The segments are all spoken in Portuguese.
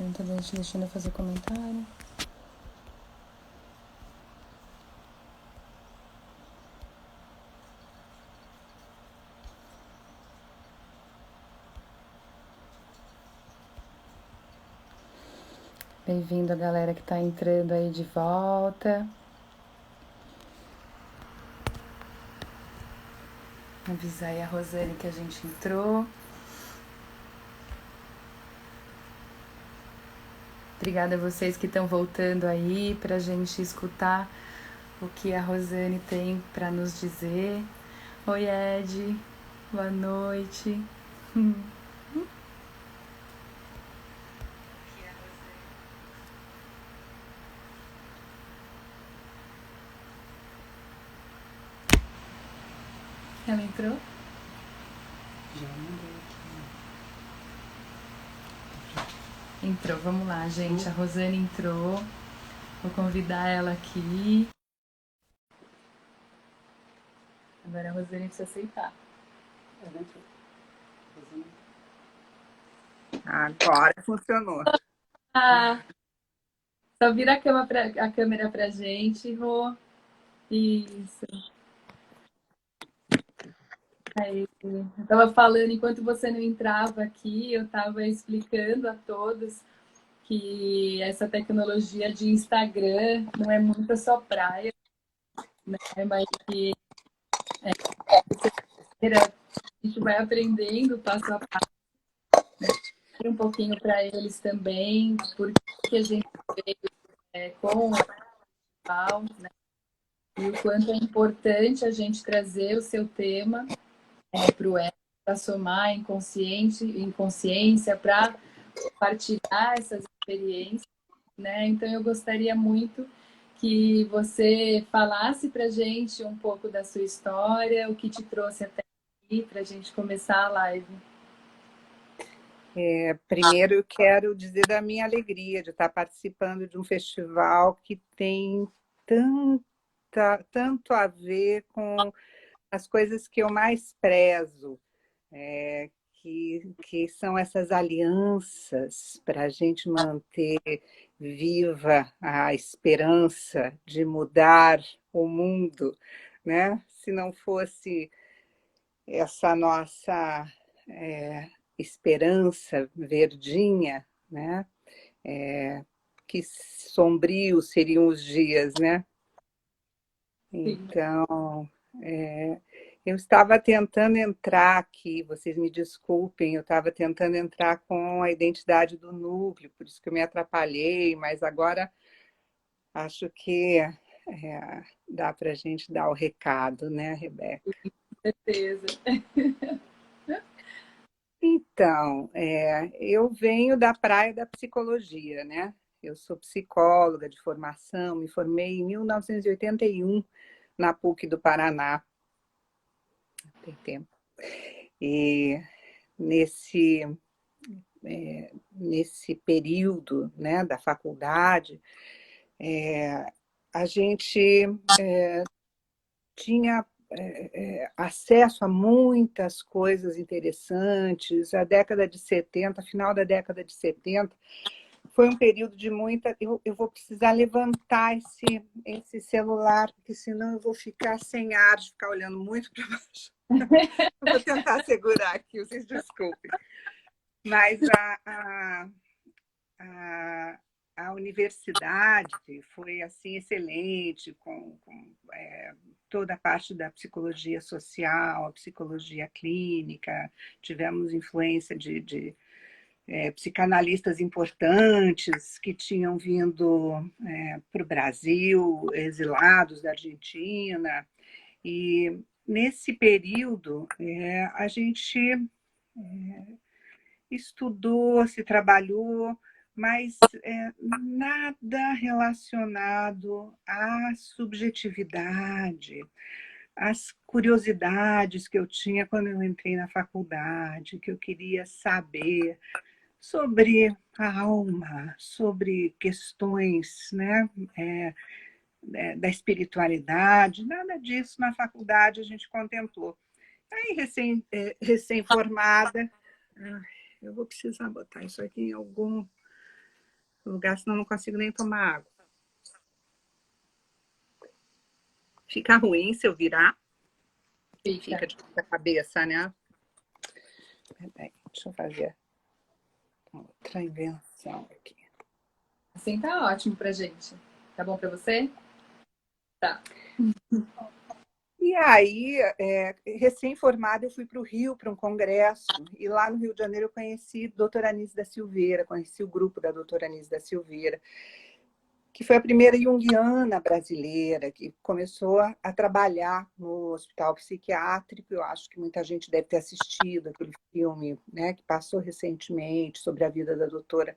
Não tá deixando eu fazer comentário. Bem-vindo a galera que tá entrando aí de volta. Avisar aí a Rosane que a gente entrou. Obrigada a vocês que estão voltando aí pra gente escutar o que a Rosane tem para nos dizer. Oi, Ed. Boa noite. Ela entrou? Já mandei aqui. Entrou, vamos lá, gente. A Rosane entrou. Vou convidar ela aqui. Agora a Rosane precisa aceitar. Agora funcionou. Ah, só vira a câmera pra gente, Rô. Isso. Aí, eu tava falando, enquanto você não entrava aqui, eu tava explicando a todos que essa tecnologia de Instagram não é muito a sua praia, né? Mas que a gente vai aprendendo passo a passo, um pouquinho para eles também, porque a gente veio com o Val, né? E o quanto é importante a gente trazer o seu tema para o Ed, para somar em consciência, para partilhar essas experiências, né? Então eu gostaria muito que você falasse para a gente um pouco da sua história, o que te trouxe até aqui, para a gente começar a live. Primeiro eu quero dizer da minha alegria de estar participando de um festival que tem tanto a ver com as coisas que eu mais prezo, que são essas alianças para a gente manter viva a esperança de mudar o mundo, né? Se não fosse essa nossa esperança verdinha, né? Que sombrios seriam os dias, né? Então, eu estava tentando entrar aqui, vocês me desculpem, eu estava tentando entrar com a identidade do núcleo, por isso que eu me atrapalhei, mas agora acho que dá para a gente dar o recado, né, Rebeca? Com certeza. Então, eu venho da praia da psicologia, né? Eu sou psicóloga de formação, me formei em 1981 na PUC do Paraná. Tem tempo. E nesse período, né, da faculdade, a gente tinha acesso a muitas coisas interessantes. A década de 70, final da década de 70, foi um período de muita... Eu vou precisar levantar esse celular, porque senão eu vou ficar sem ar, de ficar olhando muito para baixo. Eu vou tentar segurar aqui, vocês desculpem. Mas a universidade foi assim excelente, com toda a parte da psicologia social, a psicologia clínica, tivemos influência de psicanalistas importantes que tinham vindo para o Brasil, exilados da Argentina, e nesse período a gente estudou, se trabalhou, mas nada relacionado à subjetividade, às curiosidades que eu tinha quando eu entrei na faculdade, que eu queria saber sobre a alma, sobre questões, né, da espiritualidade, nada disso na faculdade a gente contemplou. Aí, recém-formada, eu vou precisar botar isso aqui em algum lugar, senão não consigo nem tomar água. Fica ruim se eu virar. Fica de ponta cabeça, né? Peraí, deixa eu fazer outra invenção aqui. Assim tá ótimo pra gente. Tá bom pra você? Tá. E aí, recém-formada, eu fui para o Rio, para um congresso, e lá no Rio de Janeiro eu conheci a doutora Anísia da Silveira, conheci o grupo da doutora Anísia da Silveira, que foi a primeira junguiana brasileira que começou a trabalhar no hospital psiquiátrico. Eu acho que muita gente deve ter assistido aquele filme, né, que passou recentemente sobre a vida da doutora.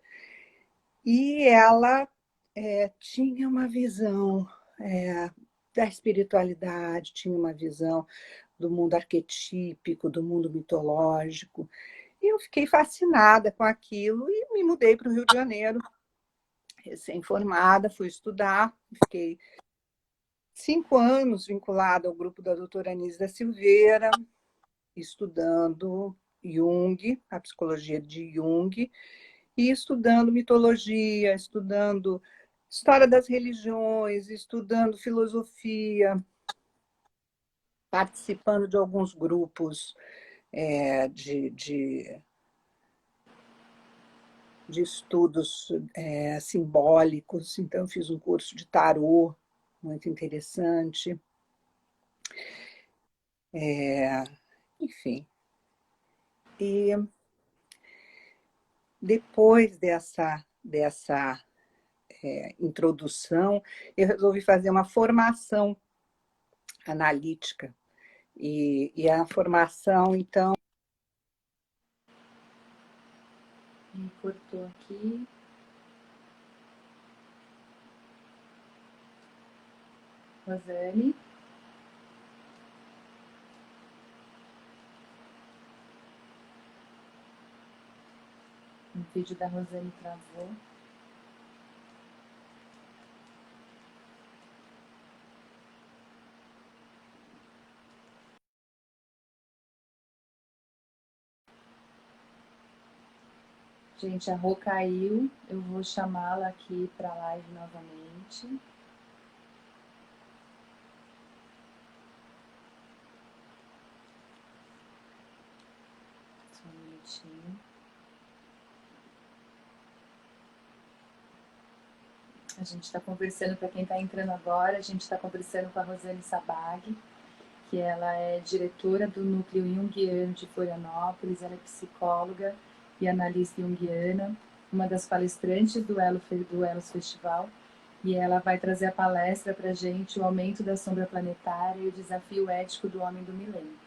E ela tinha uma visão da espiritualidade, tinha uma visão do mundo arquetípico, do mundo mitológico. E eu fiquei fascinada com aquilo e me mudei para o Rio de Janeiro, recém-formada, fui estudar, fiquei 5 anos vinculada ao grupo da doutora Anísia da Silveira, estudando Jung, a psicologia de Jung, e estudando mitologia, estudando história das religiões, estudando filosofia, participando de alguns grupos de estudos simbólicos. Então, eu fiz um curso de tarô, muito interessante. Enfim. E depois dessa introdução, eu resolvi fazer uma formação analítica. E a formação, então... Me cortou aqui. Rosane. O vídeo da Rosane travou. Gente, a Rô caiu. Eu vou chamá-la aqui para a live novamente. Só um minutinho. A gente está conversando, para quem está entrando agora, a gente está conversando com a Rosane Sabag, que ela é diretora do Núcleo Junguiano de Florianópolis, ela é psicóloga e analista junguiana, uma das palestrantes do Elos Festival, e ela vai trazer a palestra para a gente, o aumento da sombra planetária e o desafio ético do homem do milênio.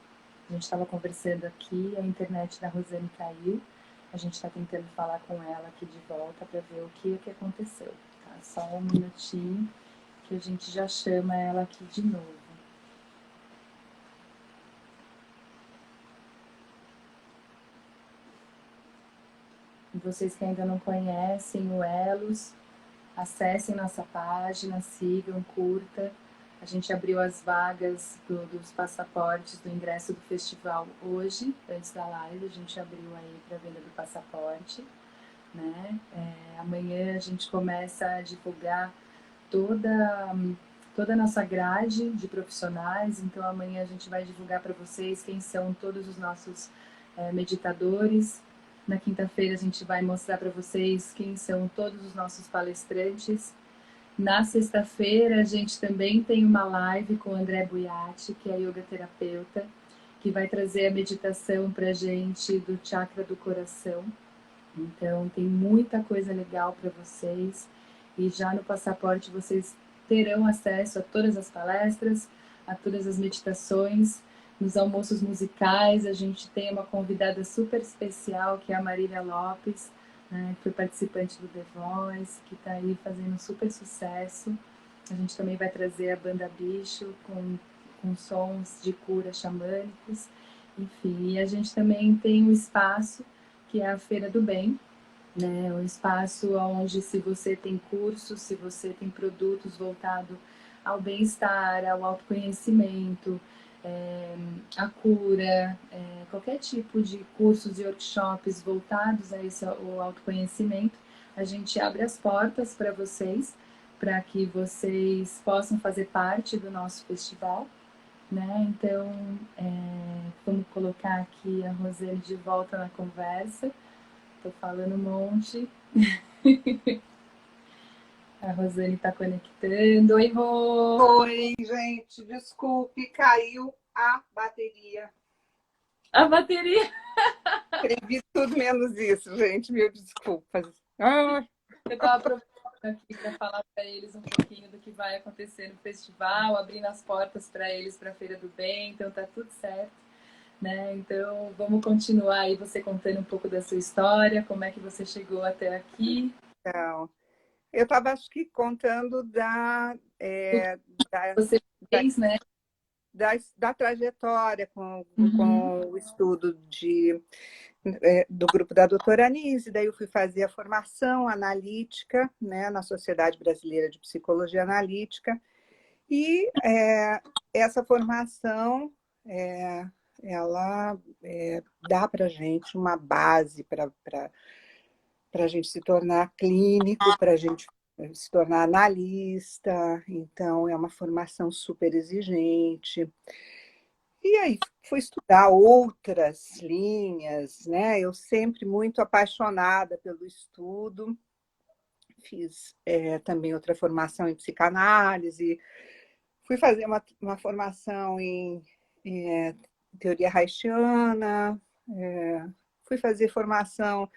A gente estava conversando aqui, a internet da Rosane caiu, a gente está tentando falar com ela aqui de volta para ver o que aconteceu. Tá? Só um minutinho que a gente já chama ela aqui de novo. Vocês que ainda não conhecem o Elos, acessem nossa página, sigam, curta. A gente abriu as vagas dos passaportes do ingresso do festival hoje, antes da live, a gente abriu aí para venda do passaporte, né? Amanhã a gente começa a divulgar toda a nossa grade de profissionais, então amanhã a gente vai divulgar para vocês quem são todos os nossos meditadores. Na quinta-feira a gente vai mostrar para vocês quem são todos os nossos palestrantes. Na sexta-feira a gente também tem uma live com o André Buiati, que é yoga terapeuta, que vai trazer a meditação para a gente do chakra do coração. Então tem muita coisa legal para vocês. E já no passaporte vocês terão acesso a todas as palestras, a todas as meditações. Nos almoços musicais, a gente tem uma convidada super especial, que é a Marília Lopes, né, que foi participante do The Voice, que está aí fazendo super sucesso. A gente também vai trazer a Banda Bicho, com sons de cura xamânicos. Enfim, e a gente também tem um espaço, que é a Feira do Bem, né? Um espaço onde, se você tem cursos, se você tem produtos voltados ao bem-estar, ao autoconhecimento, a cura, qualquer tipo de cursos e workshops voltados a esse ao autoconhecimento, a gente abre as portas para vocês, para que vocês possam fazer parte do nosso festival, né? Então, vamos colocar aqui a Rosane de volta na conversa. Estou falando um monte. A Rosane está conectando. Oi, Rô! Oi, gente, desculpe, caiu a bateria. A bateria! Escrevi tudo menos isso, gente, mil desculpas. Ah, Eu estava aproveitando aqui para falar para eles um pouquinho do que vai acontecer no festival, abrindo as portas para eles para a Feira do Bem, então tá tudo certo, né? Então vamos continuar aí você contando um pouco da sua história, como é que você chegou até aqui. então, eu estava, acho que, contando Do que da, você da, fez, né? da trajetória com Uhum, o estudo do grupo da doutora Anise, daí eu fui fazer a formação analítica, né, na Sociedade Brasileira de Psicologia Analítica, e essa formação, ela dá para a gente uma base para a gente se tornar clínico, para a gente se tornar analista, então é uma formação super exigente. E aí fui estudar outras linhas, né? Eu sempre muito apaixonada pelo estudo, fiz também outra formação em psicanálise, fui fazer uma formação em teoria haitiana, fui fazer formação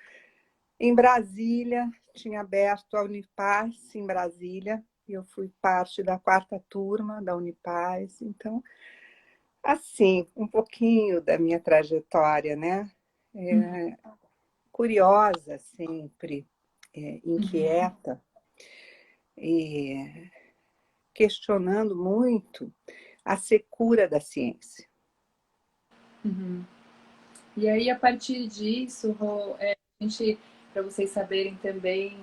em Brasília, tinha aberto a Unipaz em Brasília, e eu fui parte da 4ª turma da Unipaz, então, assim, um pouquinho da minha trajetória, né? Curiosa sempre, uhum, inquieta, e questionando muito a secura da ciência. uhum. E aí, a partir disso, Rô, para vocês saberem também,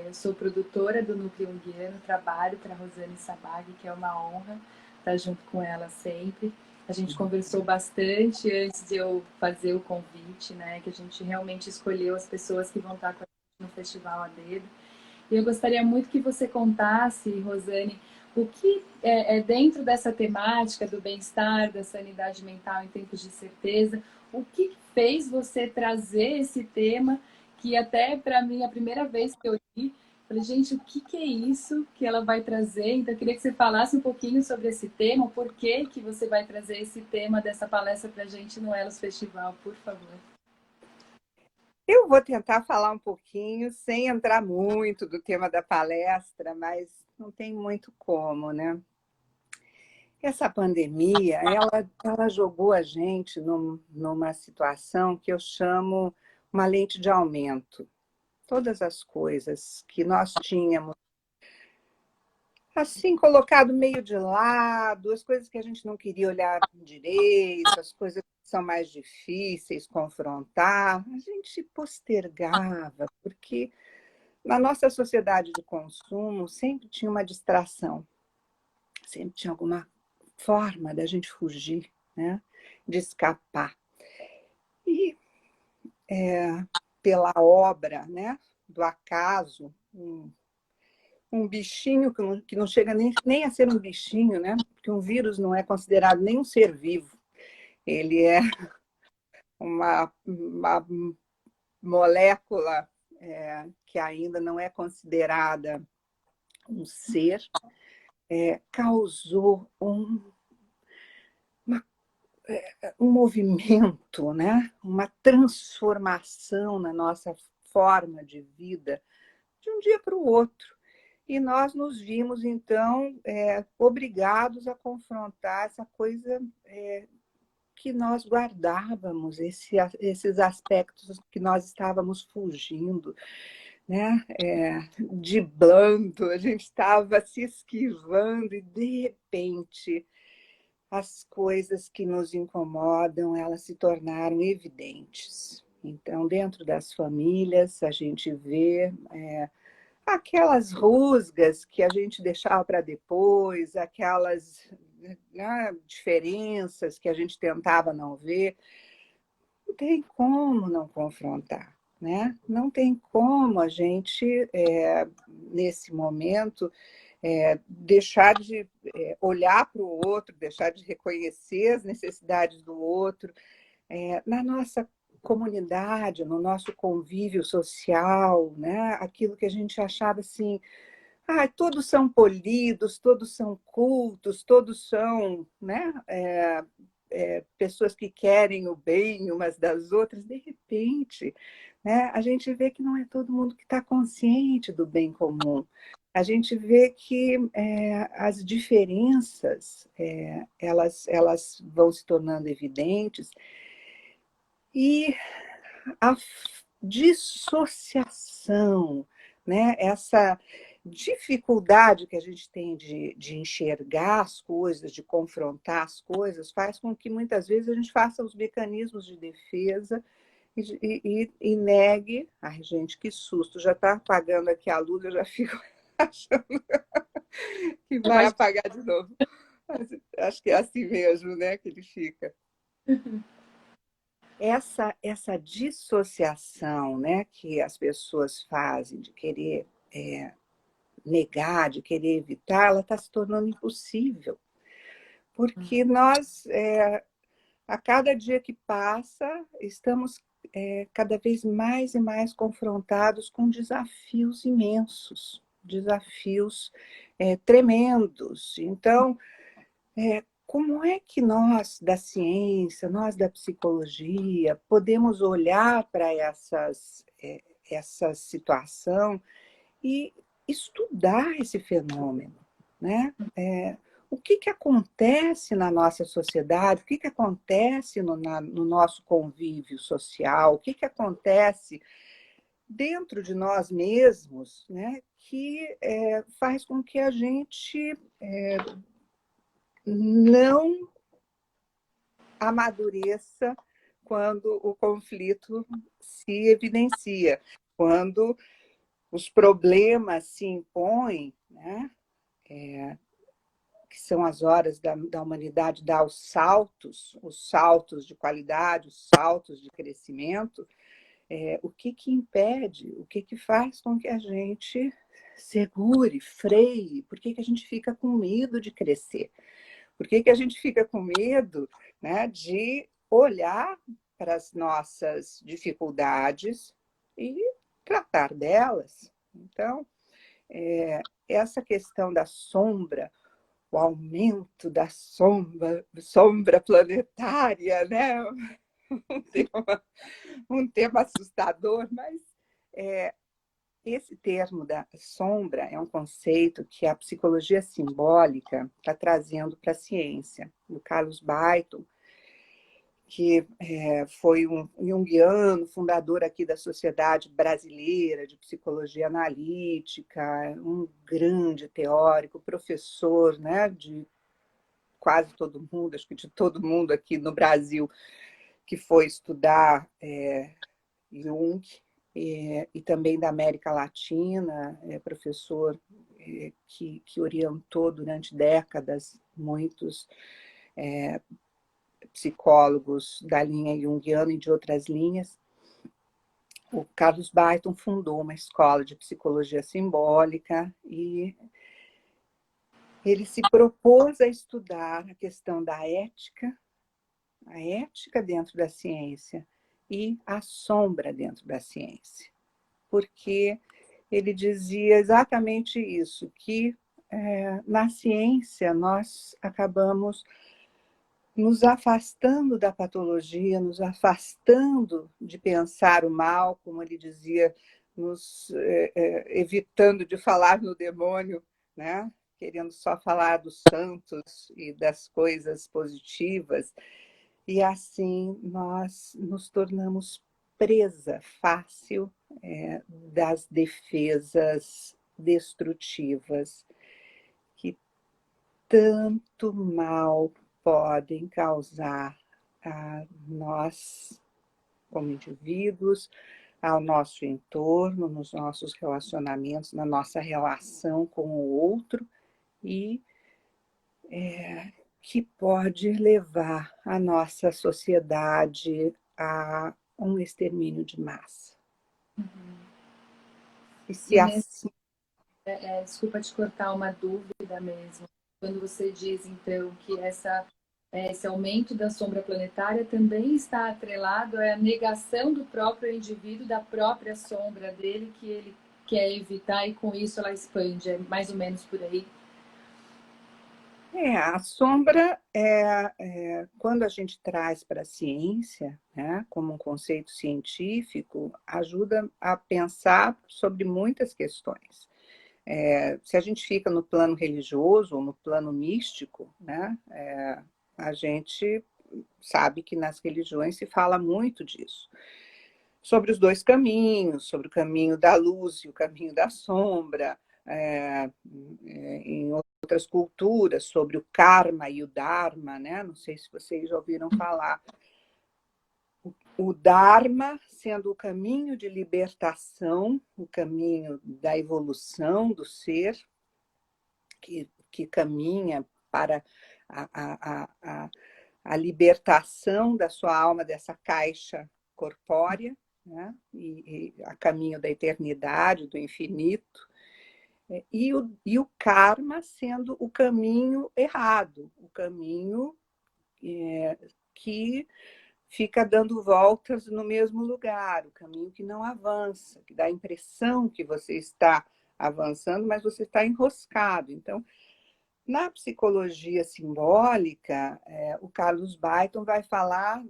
eu sou produtora do Núcleo Junguiano, trabalho para a Rosane Sabag, que é uma honra estar junto com ela sempre. A gente conversou bastante antes de eu fazer o convite, né? Que a gente realmente escolheu as pessoas que vão estar com a gente no festival a dedo. E eu gostaria muito que você contasse, Rosane, o que é dentro dessa temática do bem-estar, da sanidade mental em tempos de certeza, o que fez você trazer esse tema, que até para mim, a primeira vez que eu li, falei, gente, o que é isso que ela vai trazer? Então, eu queria que você falasse um pouquinho sobre esse tema, o porquê que você vai trazer esse tema dessa palestra para a gente no Elos Festival, por favor. Eu vou tentar falar um pouquinho, sem entrar muito do tema da palestra, mas não tem muito como, né? Essa pandemia, ela jogou a gente numa situação que eu chamo uma lente de aumento. Todas as coisas que nós tínhamos, assim, colocado meio de lado, as coisas que a gente não queria olhar direito, as coisas que são mais difíceis confrontar, a gente postergava, porque na nossa sociedade de consumo sempre tinha uma distração, sempre tinha alguma forma da gente fugir, né? De escapar. E pela obra, né? Do acaso, um bichinho que não chega nem a ser um bichinho, né? Porque um vírus não é considerado nem um ser vivo. Ele é uma molécula que ainda não é considerada um ser, causou um movimento, né? Uma transformação na nossa forma de vida de um dia para o outro. E nós nos vimos, então, obrigados a confrontar essa coisa que nós guardávamos, esses aspectos que nós estávamos fugindo, né? Driblando, a gente estava se esquivando e, de repente, as coisas que nos incomodam, elas se tornaram evidentes. Então, dentro das famílias, a gente vê aquelas rusgas que a gente deixava para depois, aquelas né, diferenças que a gente tentava não ver. Não tem como não confrontar, né? Não tem como a gente, nesse momento, deixar de olhar para o outro, deixar de reconhecer as necessidades do outro. Na nossa comunidade, no nosso convívio social, né? Aquilo que a gente achava assim, todos são polidos, todos são cultos, todos são, né? Pessoas que querem o bem umas das outras. De repente, né? A gente vê que não é todo mundo que está consciente do bem comum. A gente vê que as diferenças elas vão se tornando evidentes e a dissociação, né? Essa dificuldade que a gente tem de enxergar as coisas, de confrontar as coisas, faz com que muitas vezes a gente faça os mecanismos de defesa e negue. Ai, gente, que susto! Já está apagando aqui a luz, eu já fico achando que vai apagar de novo. Mas acho que é assim mesmo, né, que ele fica. Essa dissociação, né, que as pessoas fazem de querer negar, de querer evitar, ela está se tornando impossível. Porque nós, a cada dia que passa, estamos cada vez mais e mais confrontados com desafios imensos, desafios tremendos. Então, como é que nós, da ciência, nós da psicologia, podemos olhar para essa situação e estudar esse fenômeno, né? O que acontece na nossa sociedade, o que acontece no nosso convívio social, o que acontece dentro de nós mesmos, né? Que faz com que a gente não amadureça quando o conflito se evidencia, quando os problemas se impõem, né? Que são as horas da humanidade dar os saltos de qualidade, os saltos de crescimento. O que impede, o que faz com que a gente segure, freie? Por que a gente fica com medo de crescer? Por que a gente fica com medo, né, de olhar para as nossas dificuldades e tratar delas? Então, essa questão da sombra, o aumento da sombra planetária, né? um tema assustador, mas esse termo da sombra é um conceito que a psicologia simbólica está trazendo para a ciência. O Carlos Baiton, que foi um junguiano, fundador aqui da Sociedade Brasileira de Psicologia Analítica, um grande teórico, professor, né, de quase todo mundo, acho que de todo mundo aqui no Brasil, que foi estudar Jung, e também da América Latina, professor que orientou durante décadas muitos psicólogos da linha junguiana e de outras linhas. O Carlos Baiton fundou uma escola de psicologia simbólica e ele se propôs a estudar a questão da ética, a ética dentro da ciência e a sombra dentro da ciência. Porque ele dizia exatamente isso, que na ciência nós acabamos nos afastando da patologia, nos afastando de pensar o mal, como ele dizia, nos evitando de falar no demônio, né? Querendo só falar dos santos e das coisas positivas. E assim nós nos tornamos presa fácil das defesas destrutivas que tanto mal podem causar a nós, como indivíduos, ao nosso entorno, nos nossos relacionamentos, na nossa relação com o outro, e que pode levar a nossa sociedade a um extermínio de massa. E se E nesse, assim... desculpa te cortar, uma dúvida mesmo. Quando você diz, então, que esse aumento da sombra planetária também está atrelado à negação do próprio indivíduo, da própria sombra dele, que ele quer evitar, e com isso ela expande. É mais ou menos por aí. A sombra, quando a gente traz para a ciência, né, como um conceito científico, ajuda a pensar sobre muitas questões. Se a gente fica no plano religioso ou no plano místico, né, a gente sabe que nas religiões se fala muito disso. Sobre os dois caminhos, sobre o caminho da luz e o caminho da sombra, em outras culturas, sobre o karma e o dharma, né? Não sei se vocês já ouviram falar. O dharma sendo o caminho de libertação, o caminho da evolução do ser, que caminha para a libertação da sua alma dessa caixa corpórea, né? E a caminho da eternidade, do infinito. E o karma sendo o caminho errado, o caminho que fica dando voltas no mesmo lugar, o caminho que não avança, que dá a impressão que você está avançando, mas você está enroscado. Então, na psicologia simbólica, o Carlos Buyton vai falar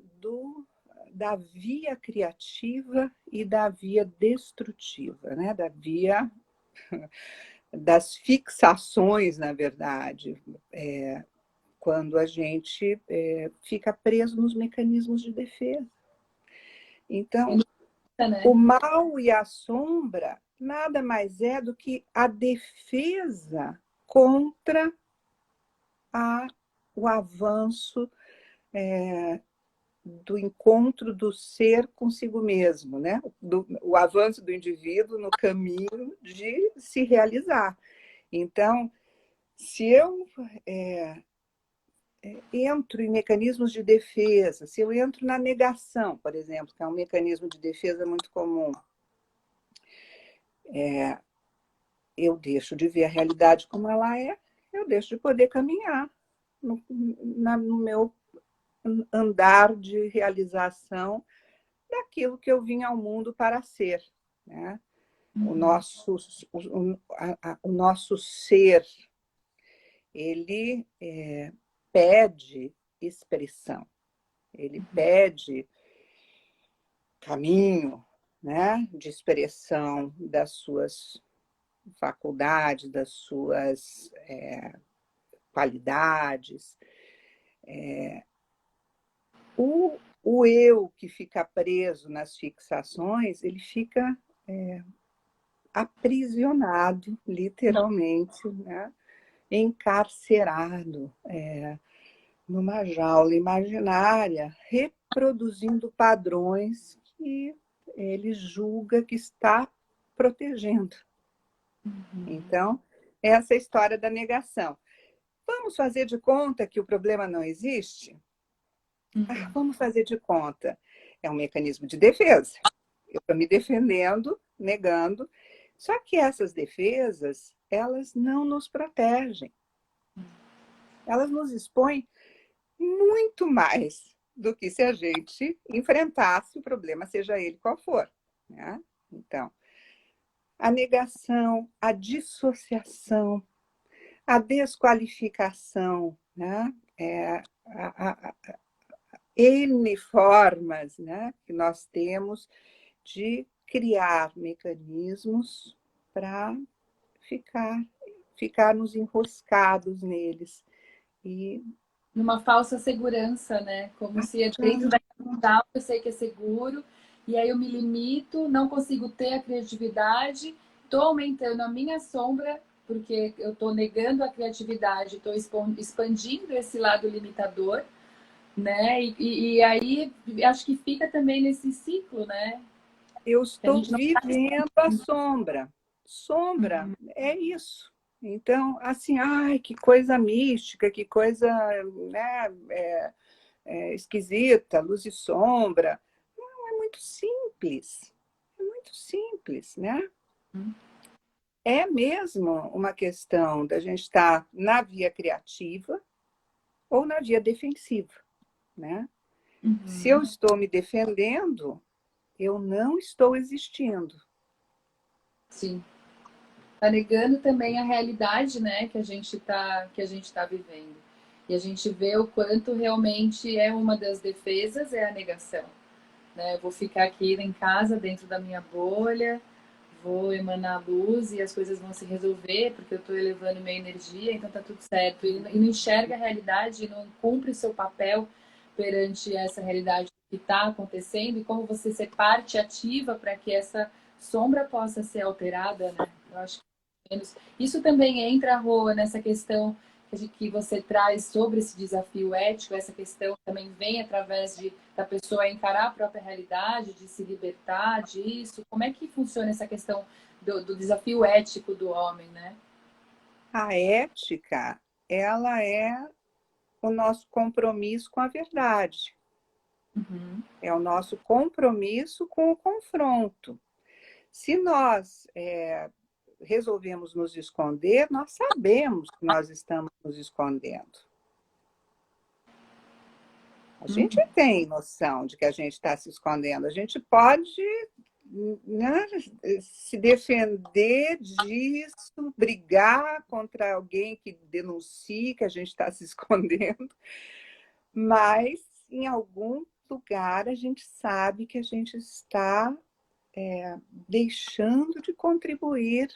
da via criativa e da via destrutiva, né? Da via das fixações, na verdade, quando a gente fica preso nos mecanismos de defesa. Então, o mal e a sombra nada mais é do que a defesa contra o avanço do encontro do ser consigo mesmo, né? O avanço do indivíduo no caminho de se realizar. Então, se eu entro em mecanismos de defesa, se eu entro na negação, por exemplo, que é um mecanismo de defesa muito comum, eu deixo de ver a realidade como ela é, eu deixo de poder caminhar no meu andar de realização daquilo que eu vim ao mundo para ser, né? O nosso ser, ele pede expressão, ele pede caminho, né, de expressão das suas faculdades, das suas qualidades. O eu que fica preso nas fixações, ele fica aprisionado, literalmente, né? Encarcerado numa jaula imaginária, reproduzindo padrões que ele julga que está protegendo. Então, essa é a história da negação. Vamos fazer de conta que o problema não existe? Vamos fazer de conta. É um mecanismo de defesa. Eu estou me defendendo, negando. Só que essas defesas, elas não nos protegem. Elas nos expõem muito mais do que se a gente enfrentasse o problema, seja ele qual for, né? Então, a negação, a dissociação, a desqualificação, né? N formas, né, que nós temos de criar mecanismos para ficarmos enroscados neles. E numa falsa segurança, né? Como se dentro da fundal eu sei que é seguro, e aí eu me limito, não consigo ter a criatividade, estou aumentando a minha sombra, porque eu estou negando a criatividade, estou expandindo esse lado limitador, né? E aí acho que fica também nesse ciclo, né? eu estou vivendo a sombra. Sombra é isso. Então, assim, ai, que coisa mística, que coisa, né, esquisita, luz e sombra. Não, é muito simples. É muito simples, né? É mesmo uma questão da gente estar na via criativa ou na via defensiva, né? Se eu estou me defendendo, eu não estou existindo. Sim. Tá negando também a realidade, né, que a gente tá vivendo. E a gente vê o quanto realmente é uma das defesas é a negação, né? Eu vou ficar aqui em casa dentro da minha bolha, vou emanar luz e as coisas vão se resolver porque eu estou elevando minha energia, então tá tudo certo. E não enxerga a realidade, não cumpre o seu papel perante essa realidade que está acontecendo e como você ser parte ativa para que essa sombra possa ser alterada, né? Eu acho que isso também entra, Rô, nessa questão que você traz sobre esse desafio ético, essa questão também vem através da pessoa encarar a própria realidade, de se libertar disso. Como é que funciona essa questão do desafio ético do homem, né? A ética, ela é o nosso compromisso com a verdade. É o nosso compromisso com o confronto. Se nós resolvemos nos esconder, nós sabemos que nós estamos nos escondendo. A gente tem noção de que a gente está se escondendo. A gente pode, né, se defender disso, brigar contra alguém que denuncie que a gente está se escondendo, mas em algum lugar a gente sabe que a gente está deixando de contribuir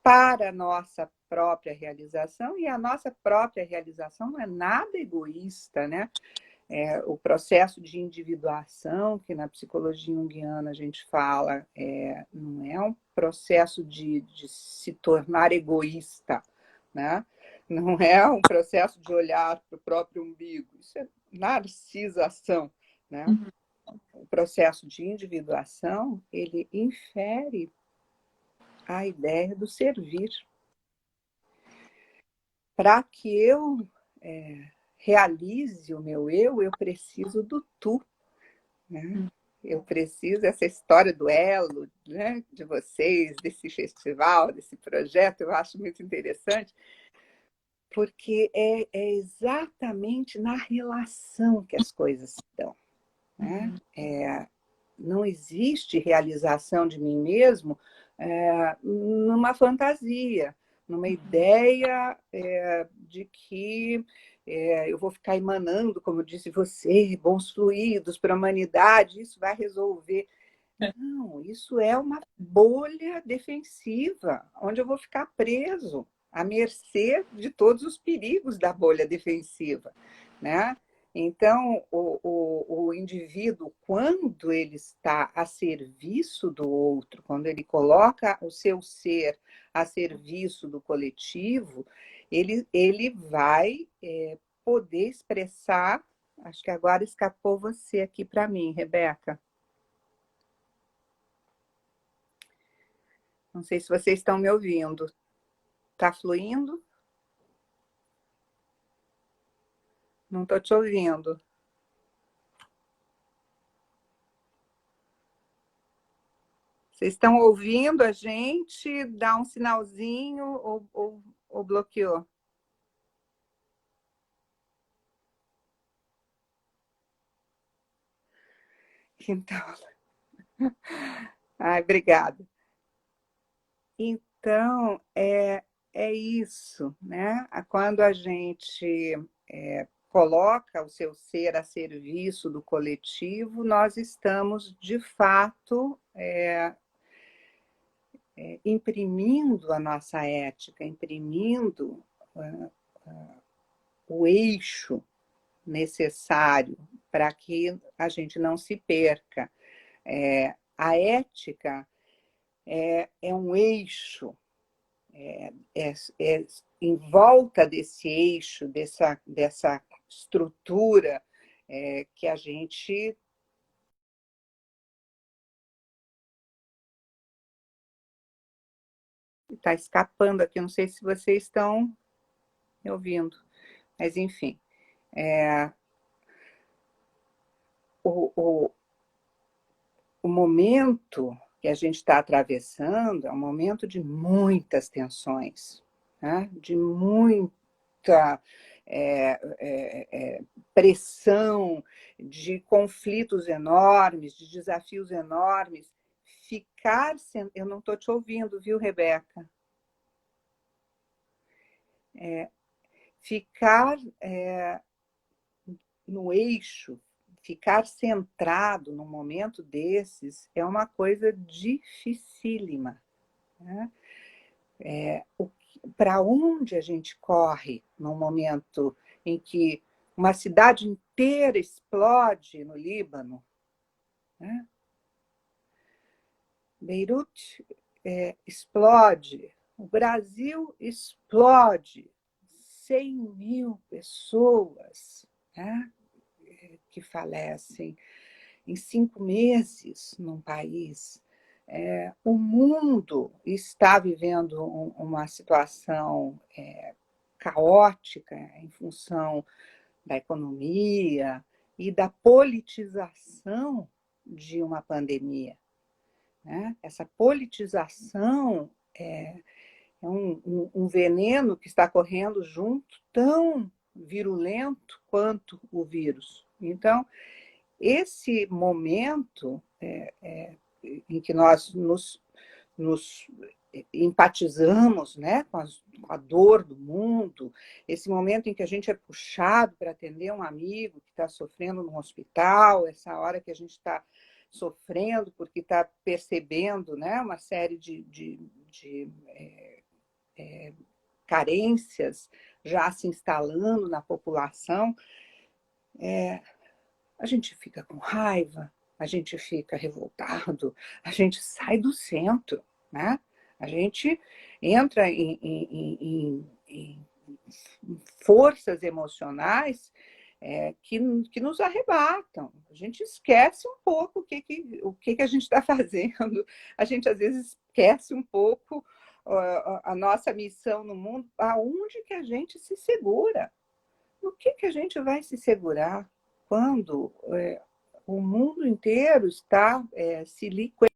para a nossa própria realização, e a nossa própria realização não é nada egoísta, né? O processo de individuação, que na psicologia junguiana a gente fala, não é um processo de se tornar egoísta, né? Não é um processo de olhar para o próprio umbigo, isso é narcisação, né? O processo de individuação, ele infere a ideia do servir. Para que eu realize o meu eu preciso do tu, né? Eu preciso, essa história do elo, né, de vocês, desse festival, desse projeto, eu acho muito interessante, porque é exatamente na relação que as coisas estão, né? Não existe realização de mim mesmo numa fantasia, numa ideia de que eu vou ficar emanando, como disse você, bons fluidos para a humanidade, isso vai resolver. Não, isso é uma bolha defensiva, onde eu vou ficar preso, à mercê de todos os perigos da bolha defensiva, né? Então, o indivíduo, quando ele está a serviço do outro, quando ele coloca o seu ser a serviço do coletivo, ele vai poder expressar. Acho que agora escapou você aqui para mim, Rebeca. Não sei se vocês estão me ouvindo. Está fluindo? Não estou te ouvindo. Vocês estão ouvindo a gente? Dá um sinalzinho ou bloqueou? Então, ai, obrigada. Então, é isso, né? Quando a gente coloca o seu ser a serviço do coletivo, nós estamos, de fato, imprimindo a nossa ética, imprimindo o eixo necessário para que a gente não se perca. A ética é um eixo, em volta desse eixo, dessa estrutura que a gente tá escapando aqui, não sei se vocês estão me ouvindo, mas enfim. O momento que a gente está atravessando é um momento de muitas tensões, né? De muita pressão, de conflitos enormes, de desafios enormes. Eu não estou te ouvindo, viu, Rebeca? Ficar no eixo, ficar centrado num momento desses é uma coisa dificílima, né? Para onde a gente corre num momento em que uma cidade inteira explode no Líbano, né? Beirute explode, o Brasil explode, 100 mil pessoas, né, que falecem em 5 meses num país. O mundo está vivendo uma situação caótica em função da economia e da politização de uma pandemia, né? Essa politização é um veneno que está correndo junto, tão virulento quanto o vírus. Então, esse momento em que nós nos empatizamos, né, com a dor do mundo, esse momento em que a gente é puxado para atender um amigo que está sofrendo no hospital, essa hora que a gente está sofrendo porque está percebendo, né, uma série de carências já se instalando na população, a gente fica com raiva, a gente fica revoltado, a gente sai do centro, né? A gente entra em forças emocionais que nos arrebatam. A gente esquece um pouco o que a gente está fazendo. A gente, às vezes, esquece um pouco a nossa missão no mundo, aonde que a gente se segura. No que a gente vai se segurar quando o mundo inteiro está se liquidando?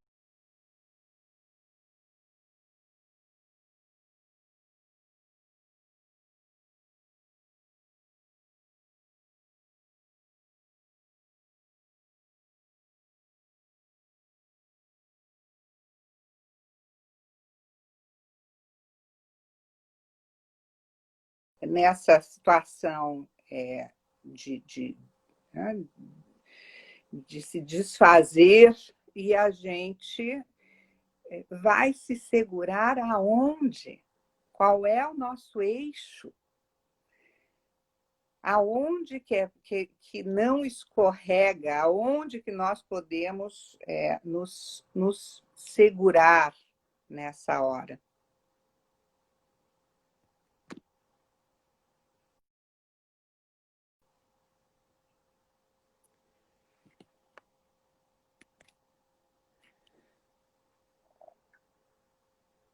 Nessa situação né, de se desfazer, e a gente vai se segurar aonde? Qual é o nosso eixo? Aonde que não escorrega? Aonde que nós podemos nos segurar nessa hora?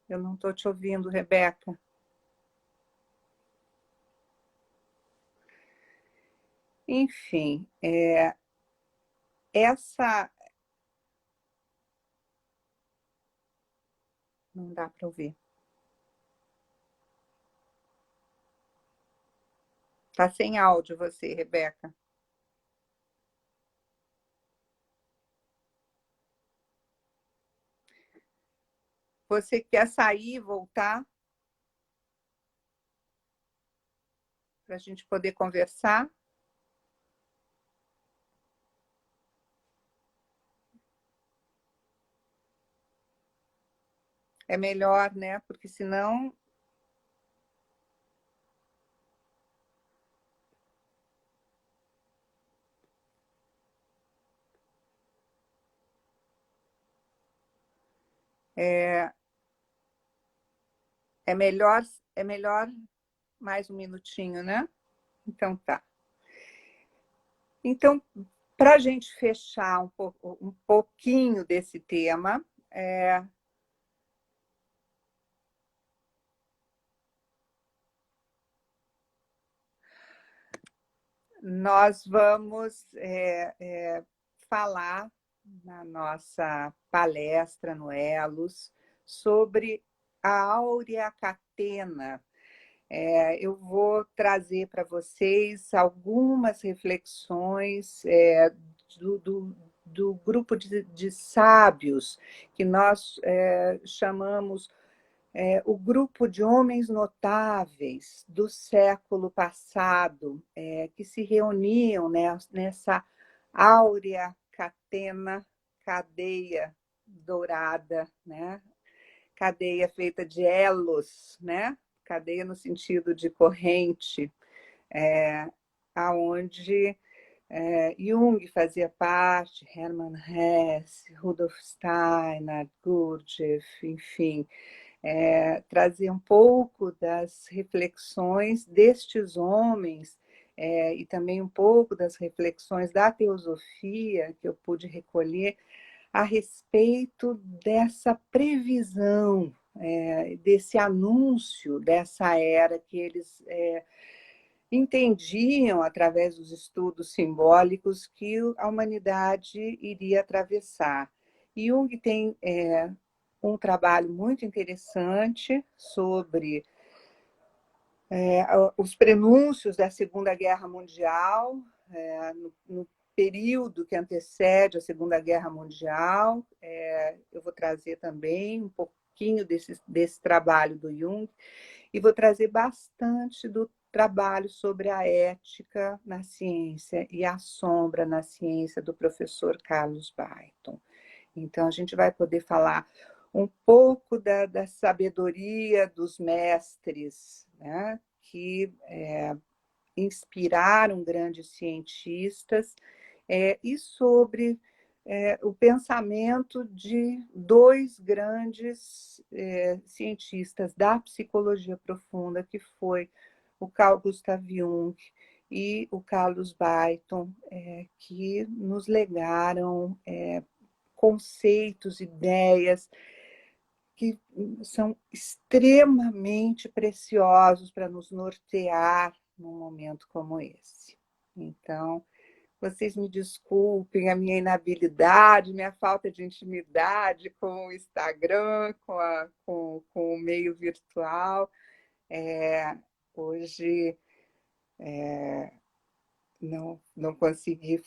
Eu não estou te ouvindo, Rebeca. Enfim, essa... Não dá para ouvir. Está sem áudio você, Rebeca. Você quer sair e voltar para a gente poder conversar? É melhor, né? Porque senão... É, é melhor mais um minutinho, né? Então tá. Então, para a gente fechar um pouquinho desse tema, nós vamos falar na nossa palestra no Elos sobre a áurea catena. Eu vou trazer para vocês algumas reflexões do grupo de sábios que nós chamamos o grupo de homens notáveis do século passado, que se reuniam, né, nessa áurea catena, cadeia dourada, né? Cadeia feita de elos, né? Cadeia no sentido de corrente, aonde Jung fazia parte, Hermann Hesse, Rudolf Steiner, Gurdjieff, enfim, trazer um pouco das reflexões destes homens e também um pouco das reflexões da teosofia que eu pude recolher a respeito dessa previsão, desse anúncio dessa era que eles entendiam, através dos estudos simbólicos, que a humanidade iria atravessar. Jung tem um trabalho muito interessante sobre os prenúncios da Segunda Guerra Mundial, no período que antecede a Segunda Guerra Mundial. Eu vou trazer também um pouquinho desse trabalho do Jung e vou trazer bastante do trabalho sobre a ética na ciência e a sombra na ciência do professor Carlos Baiton. Então, a gente vai poder falar um pouco da sabedoria dos mestres, né, que inspiraram grandes cientistas, e sobre o pensamento de dois grandes cientistas da psicologia profunda, que foi o Carl Gustav Jung e o Carlos Baiton, que nos legaram conceitos, ideias que são extremamente preciosos para nos nortear num momento como esse. Então, vocês me desculpem a minha inabilidade, minha falta de intimidade com o Instagram, com o meio virtual. Hoje não consegui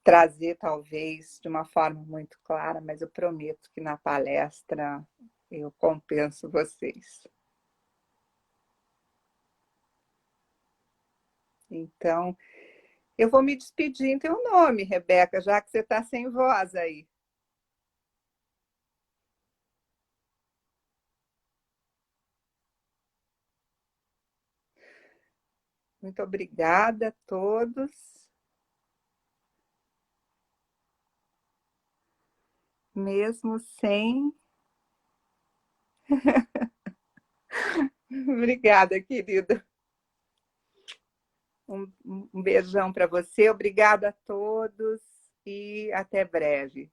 trazer, talvez, de uma forma muito clara, mas eu prometo que na palestra eu compenso vocês. Então, eu vou me despedir em teu nome, Rebeca, já que você está sem voz aí. Muito obrigada a todos. Mesmo sem... Obrigada, querida. Um beijão para você. Obrigada a todos e até breve.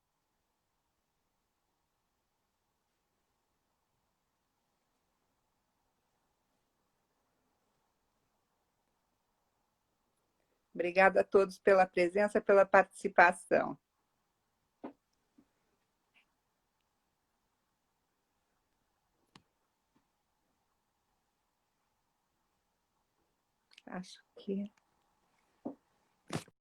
Obrigada a todos pela presença, pela participação. Acho que...